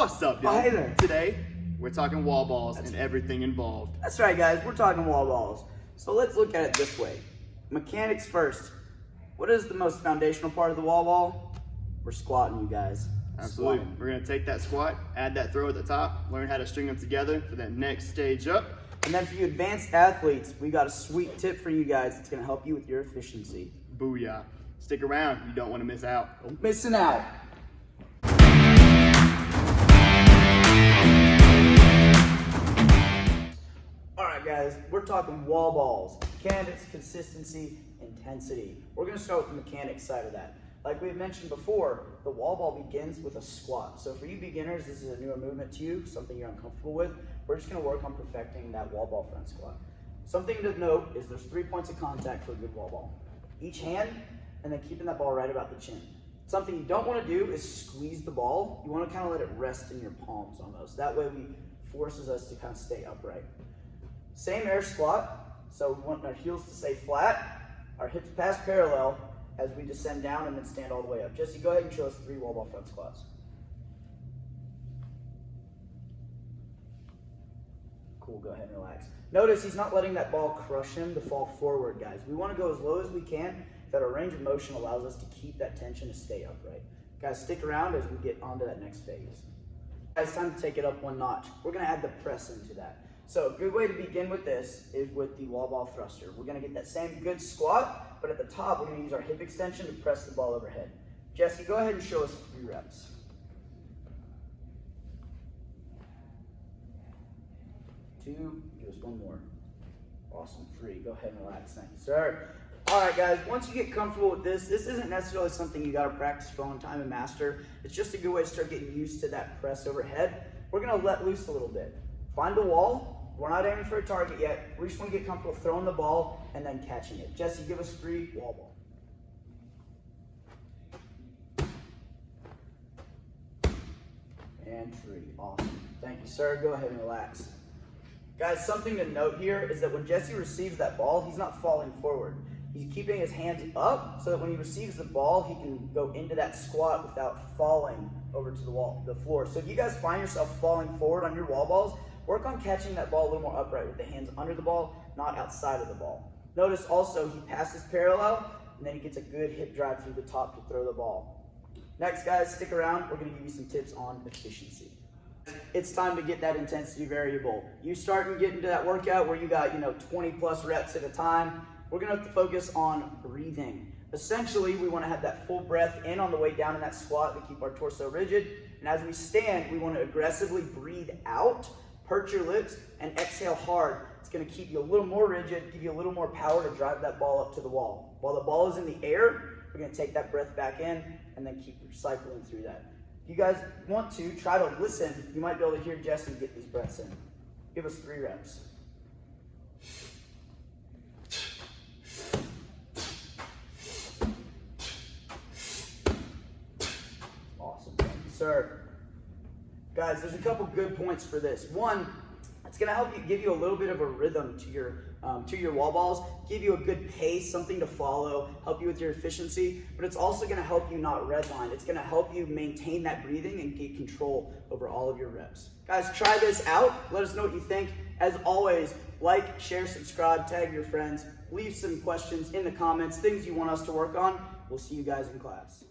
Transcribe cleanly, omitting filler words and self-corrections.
What's up, y'all? Oh, hey there. Today, we're talking wall balls and everything involved. That's right, guys. We're talking wall balls. So let's look at it this way. Mechanics first. What is the most foundational part of the wall ball? We're squatting, you guys. Absolutely. Squatting. We're going to take that squat, add that throw at the top, learn how to string them together for that next stage up. And then for you advanced athletes, we got a sweet tip for you guys. It's going to help you with your efficiency. Booyah. Stick around. You don't want to miss out. Missing out. Alright guys, we're talking wall balls. Mechanics, consistency, intensity. We're going to start with the mechanics side of that. Like we mentioned before, the wall ball begins with a squat. So for you beginners, this is a newer movement to you, something you're uncomfortable with. We're just going to work on perfecting that wall ball front squat. Something to note is there's 3 points of contact for a good wall ball. Each hand, and then keeping that ball right about the chin. Something you don't want to do is squeeze the ball. You want to kind of let it rest in your palms almost. That way it forces us to kind of stay upright. Same air squat, so we want our heels to stay flat, our hips pass parallel as we descend down and then stand all the way up. Jesse, go ahead and show us 3 wall ball front squats. Cool, go ahead and relax. Notice he's not letting that ball crush him to fall forward, guys. We want to go as low as we can, that our range of motion allows us to keep that tension to stay upright. Guys, stick around as we get onto that next phase. Guys, it's time to take it up one notch. We're going to add the press into that. So a good way to begin with this is with the wall ball thruster. We're going to get that same good squat, but at the top we're going to use our hip extension to press the ball overhead. Jesse, go ahead and show us 3 reps. 2, give us 1 more. Awesome, 3, go ahead and relax, thank you, sir. All right, guys, once you get comfortable with this isn't necessarily something you got to practice for a long time and master. It's just a good way to start getting used to that press overhead. We're going to let loose a little bit. Find a wall. We're not aiming for a target yet. We just want to get comfortable throwing the ball and then catching it. Jesse, give us 3 wall ball. And 3, awesome. Thank you, sir. Go ahead and relax. Guys, something to note here is that when Jesse receives that ball, he's not falling forward. He's keeping his hands up so that when he receives the ball, he can go into that squat without falling over to the floor. So if you guys find yourself falling forward on your wall balls, work on catching that ball a little more upright with the hands under the ball, not outside of the ball. Notice also he passes parallel, and then he gets a good hip drive through the top to throw the ball. Next, guys, stick around. We're going to give you some tips on efficiency. It's time to get that intensity variable. You start and get into that workout where you got 20 plus reps at a time. We're going to have to focus on breathing. Essentially, we want to have that full breath in on the way down in that squat to keep our torso rigid. And as we stand, we want to aggressively breathe out, perch your lips, and exhale hard. It's going to keep you a little more rigid, give you a little more power to drive that ball up to the wall. While the ball is in the air, we're going to take that breath back in and then keep cycling through that. If you guys want to, try to listen. You might be able to hear Jesse get these breaths in. Give us 3 reps. Awesome, thank you, sir. Guys, there's a couple good points for this. One, it's going to help you give you a little bit of a rhythm to your wall balls, give you a good pace, something to follow, help you with your efficiency, but it's also going to help you not redline. It's going to help you maintain that breathing and get control over all of your reps. Guys, try this out. Let us know what you think. As always, like, share, subscribe, tag your friends, leave some questions in the comments, things you want us to work on. We'll see you guys in class.